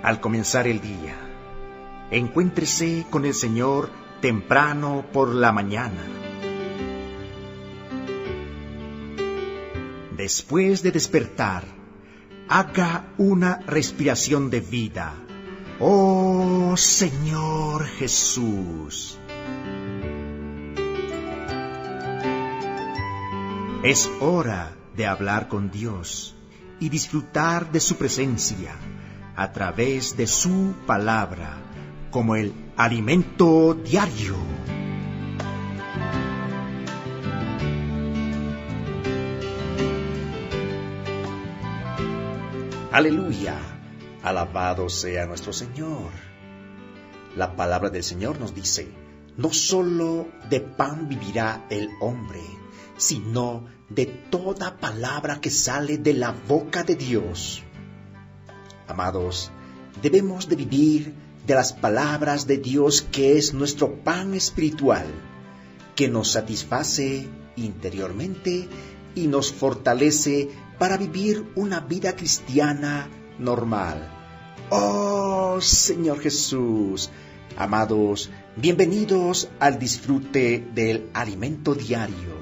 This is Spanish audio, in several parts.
al comenzar el día. Encuéntrese con el Señor temprano por la mañana. Después de despertar, haga una respiración de vida. ¡Oh, Señor Jesús! Es hora de hablar con Dios y disfrutar de su presencia a través de su palabra como el alimento diario. Aleluya, alabado sea nuestro Señor. La palabra del Señor nos dice: no solo de pan vivirá el hombre, sino de toda palabra que sale de la boca de Dios. Amados, debemos de vivir de las palabras de Dios, que es nuestro pan espiritual, que nos satisface interiormente y nos fortalece para vivir una vida cristiana normal. ¡Oh, Señor Jesús! Amados, bienvenidos al disfrute del alimento diario.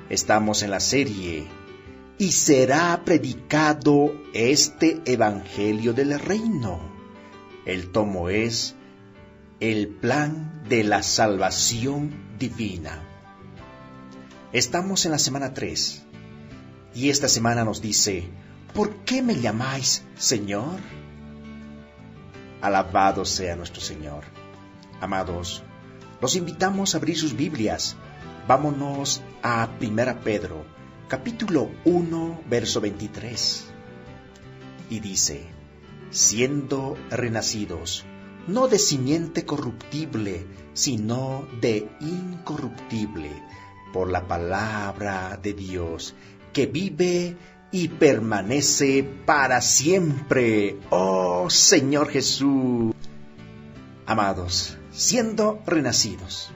Estamos en la serie "Y será predicado este Evangelio del Reino". El tomo es El plan de la salvación divina. Estamos en la semana 3 y esta semana nos dice: ¿por qué me llamáis Señor? Alabado sea nuestro Señor. Amados, los invitamos a abrir sus Biblias. Vámonos a 1 Pedro, capítulo 1, verso 23. Y dice: siendo renacidos, no de simiente corruptible, sino de incorruptible, por la palabra de Dios, que vive y permanece para siempre. ¡Oh, Señor Jesús! Amados, siendo renacidos,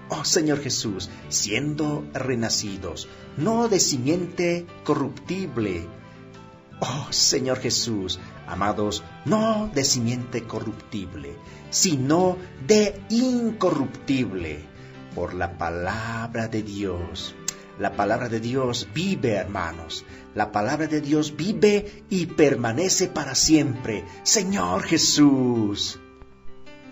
oh Señor Jesús, siendo renacidos, no de simiente corruptible. Oh Señor Jesús, amados, no de simiente corruptible, sino de incorruptible, por la palabra de Dios. La palabra de Dios vive, hermanos. La palabra de Dios vive y permanece para siempre. Señor Jesús.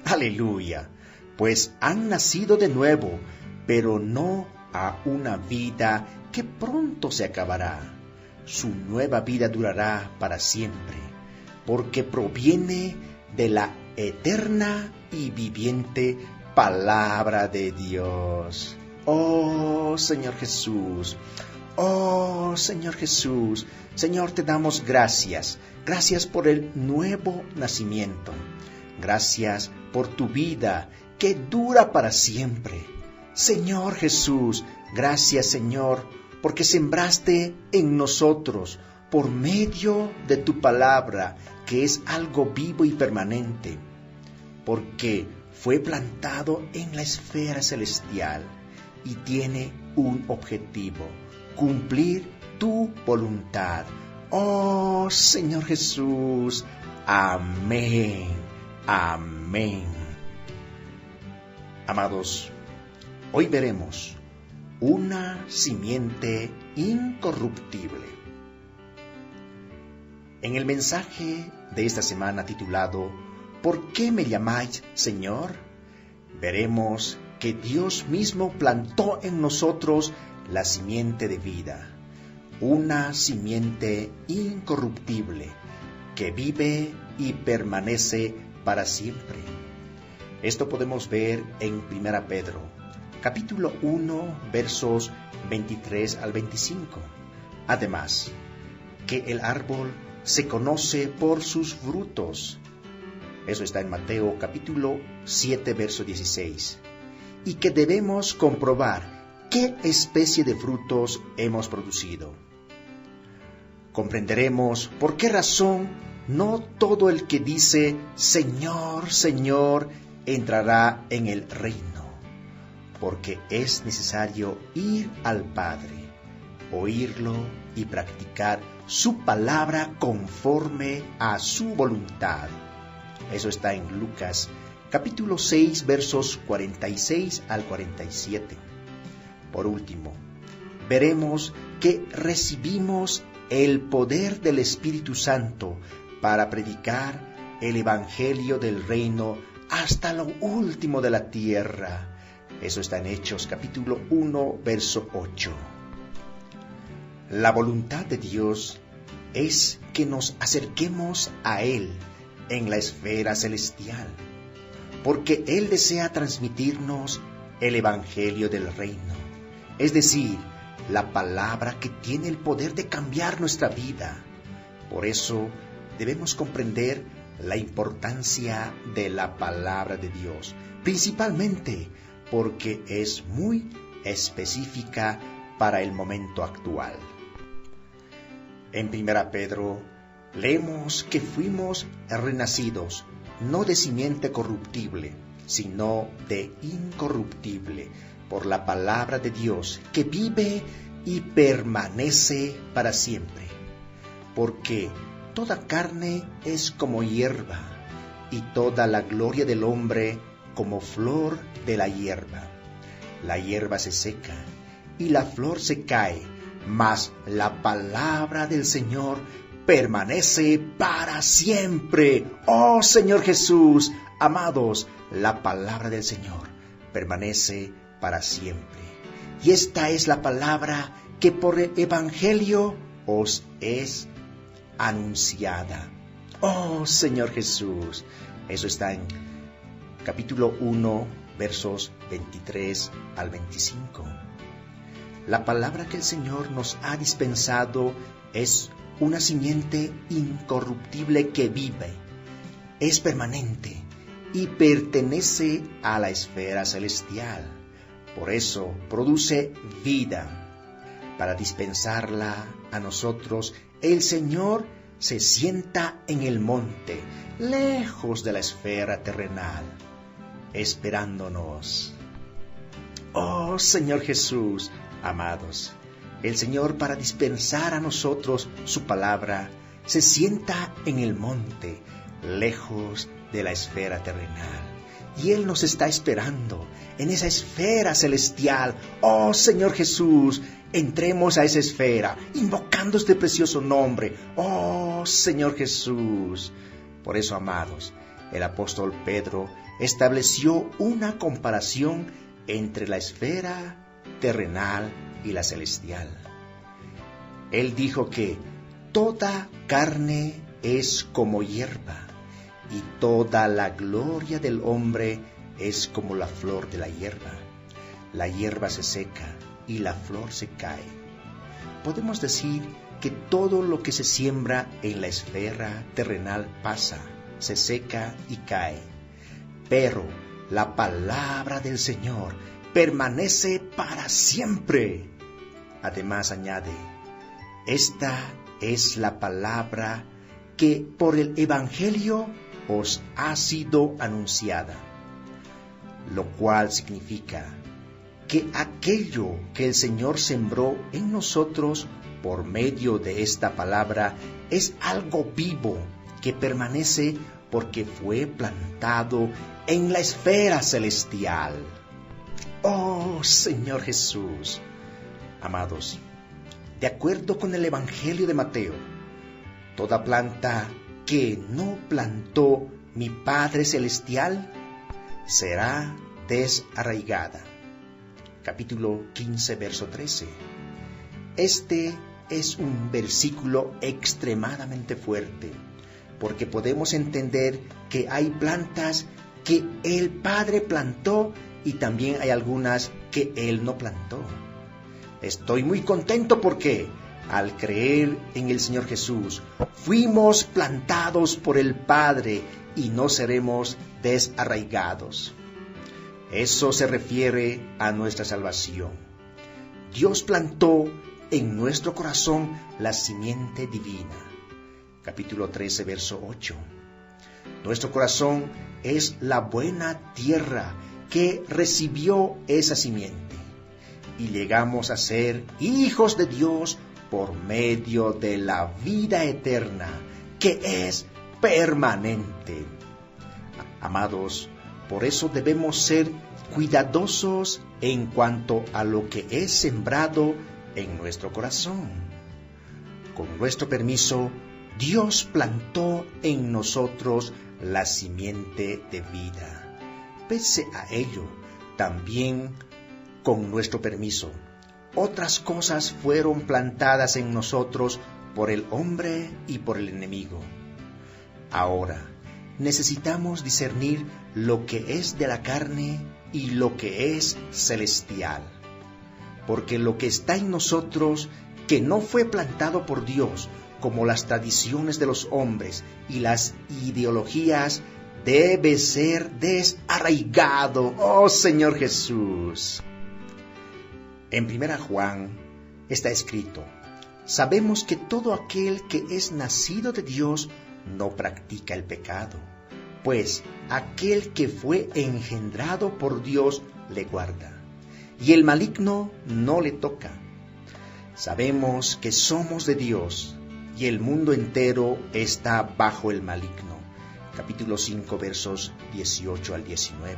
Aleluya. Pues han nacido de nuevo, pero no a una vida que pronto se acabará. Su nueva vida durará para siempre, porque proviene de la eterna y viviente palabra de Dios. Oh, Señor Jesús. Oh, Señor Jesús. Señor, te damos gracias. Gracias por el nuevo nacimiento. Gracias por tu vida que dura para siempre. Señor Jesús, gracias, Señor, porque sembraste en nosotros por medio de tu palabra, que es algo vivo y permanente, porque fue plantado en la esfera celestial y tiene un objetivo: cumplir tu voluntad. Oh, Señor Jesús. Amén. Amén. Amados, hoy veremos una simiente incorruptible. En el mensaje de esta semana titulado ¿por qué me llamáis Señor?, veremos que Dios mismo plantó en nosotros la simiente de vida, una simiente incorruptible que vive y permanece para siempre. Esto podemos ver en 1 Pedro, capítulo 1, versos 23 al 25. Además, que el árbol se conoce por sus frutos. Eso está en Mateo, capítulo 7, verso 16. Y que debemos comprobar qué especie de frutos hemos producido. Comprenderemos por qué razón no todo el que dice Señor, Señor, entrará en el reino, porque es necesario ir al Padre, oírlo y practicar su palabra conforme a su voluntad. Eso está en Lucas, capítulo 6, versos 46 al 47. Por último, veremos que recibimos el poder del Espíritu Santo para predicar el Evangelio del Reino hasta lo último de la tierra. Eso está en Hechos, capítulo 1, verso 8. La voluntad de Dios es que nos acerquemos a Él en la esfera celestial, porque Él desea transmitirnos el Evangelio del Reino, es decir, la palabra que tiene el poder de cambiar nuestra vida. Por eso debemos comprender la importancia de la palabra de Dios, principalmente porque es muy específica para el momento actual. En 1 Pedro leemos que fuimos renacidos no de simiente corruptible, sino de incorruptible, por la palabra de Dios, que vive y permanece para siempre. Porque toda carne es como hierba, y toda la gloria del hombre como flor de la hierba. La hierba se seca, y la flor se cae, mas la palabra del Señor permanece para siempre. Oh Señor Jesús, amados, la palabra del Señor permanece para siempre. Y esta es la palabra que por el Evangelio os es anunciada. Oh Señor Jesús. Eso está en capítulo 1, versos 23 al 25. La palabra que el Señor nos ha dispensado es una simiente incorruptible que vive, es permanente y pertenece a la esfera celestial. Por eso produce vida. Para dispensarla a nosotros, el Señor se sienta en el monte, lejos de la esfera terrenal, esperándonos. Oh Señor Jesús, amados, el Señor, para dispensar a nosotros su palabra, se sienta en el monte, lejos de la esfera terrenal. Y Él nos está esperando en esa esfera celestial. Oh Señor Jesús, entremos a esa esfera, invocando este precioso nombre. Oh Señor Jesús. Por eso, amados, el apóstol Pedro estableció una comparación entre la esfera terrenal y la celestial. Él dijo que toda carne es como hierba, y toda la gloria del hombre es como la flor de la hierba. La hierba se seca y la flor se cae. Podemos decir que todo lo que se siembra en la esfera terrenal pasa, se seca y cae. Pero la palabra del Señor permanece para siempre. Además añade, esta es la palabra que por el Evangelio os ha sido anunciada, lo cual significa que aquello que el Señor sembró en nosotros por medio de esta palabra es algo vivo que permanece porque fue plantado en la esfera celestial. Oh Señor Jesús. Amados, de acuerdo con el Evangelio de Mateo, toda planta que no plantó mi Padre Celestial será desarraigada. Capítulo 15, verso 13. Este es un versículo extremadamente fuerte, porque podemos entender que hay plantas que el Padre plantó y también hay algunas que Él no plantó. Estoy muy contento porque al creer en el Señor Jesús, fuimos plantados por el Padre y no seremos desarraigados. Eso se refiere a nuestra salvación. Dios plantó en nuestro corazón la simiente divina. Capítulo 13, verso 8. Nuestro corazón es la buena tierra que recibió esa simiente. Y llegamos a ser hijos de Dios por medio de la vida eterna, que es permanente. Amados, por eso debemos ser cuidadosos en cuanto a lo que es sembrado en nuestro corazón. Con nuestro permiso, Dios plantó en nosotros la simiente de vida. Pese a ello, también con nuestro permiso, otras cosas fueron plantadas en nosotros por el hombre y por el enemigo. Ahora, necesitamos discernir lo que es de la carne y lo que es celestial. Porque lo que está en nosotros, que no fue plantado por Dios, como las tradiciones de los hombres y las ideologías, debe ser desarraigado, oh Señor Jesús. En 1 Juan está escrito: sabemos que todo aquel que es nacido de Dios no practica el pecado, pues aquel que fue engendrado por Dios le guarda, y el maligno no le toca. Sabemos que somos de Dios, y el mundo entero está bajo el maligno. Capítulo 5, versos 18 al 19.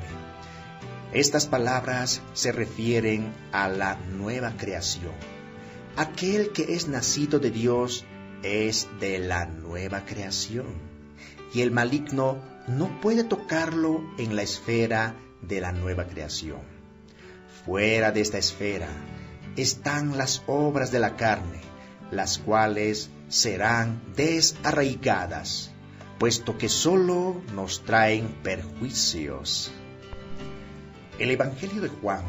Estas palabras se refieren a la nueva creación. Aquel que es nacido de Dios es de la nueva creación, y el maligno no puede tocarlo en la esfera de la nueva creación. Fuera de esta esfera están las obras de la carne, las cuales serán desarraigadas, puesto que solo nos traen perjuicios. El Evangelio de Juan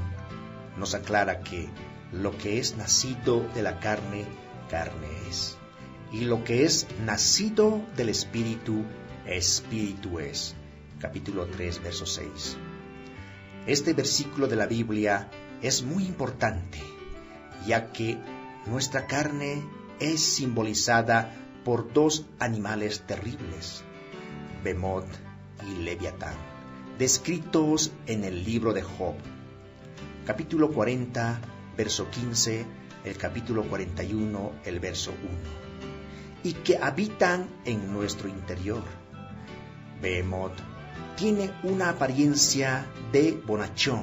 nos aclara que lo que es nacido de la carne, carne es, y lo que es nacido del Espíritu, Espíritu es. Capítulo 3, verso 6. Este versículo de la Biblia es muy importante, ya que nuestra carne es simbolizada por dos animales terribles, Behemoth y Leviatán, descritos en el libro de Job. Capítulo 40, verso 15, el capítulo 41, el verso 1. Y que habitan en nuestro interior. Behemoth tiene una apariencia de bonachón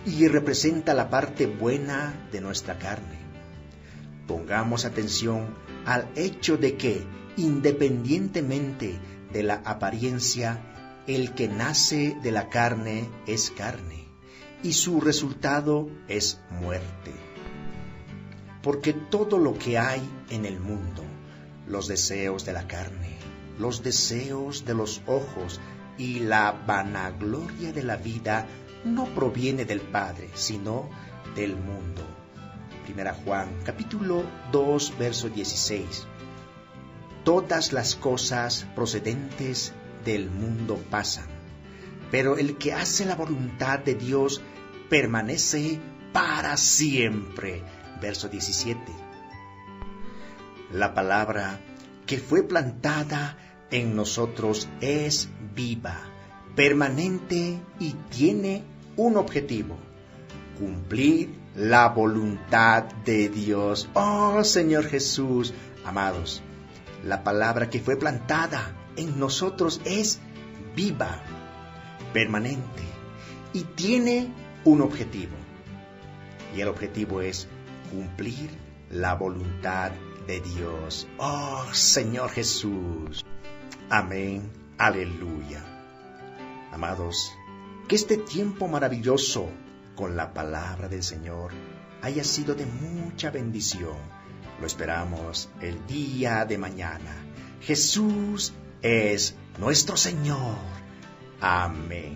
y representa la parte buena de nuestra carne. Pongamos atención al hecho de que, independientemente de la apariencia, el que nace de la carne es carne, y su resultado es muerte. Porque todo lo que hay en el mundo, los deseos de la carne, los deseos de los ojos y la vanagloria de la vida, no proviene del Padre, sino del mundo. 1 Juan, capítulo 2, verso 16. Todas las cosas procedentes del mundo pasan, pero el que hace la voluntad de Dios permanece para siempre. Verso 17. La palabra que fue plantada en nosotros es viva, permanente y tiene un objetivo: cumplir la voluntad de Dios. Oh Señor Jesús, amados, la palabra que fue plantada en nosotros es viva, permanente y tiene un objetivo. Y el objetivo es cumplir la voluntad de Dios. Oh Señor Jesús. Amén. Aleluya. Amados, que este tiempo maravilloso con la palabra del Señor haya sido de mucha bendición. Lo esperamos el día de mañana. Jesús es nuestro Señor. Amén.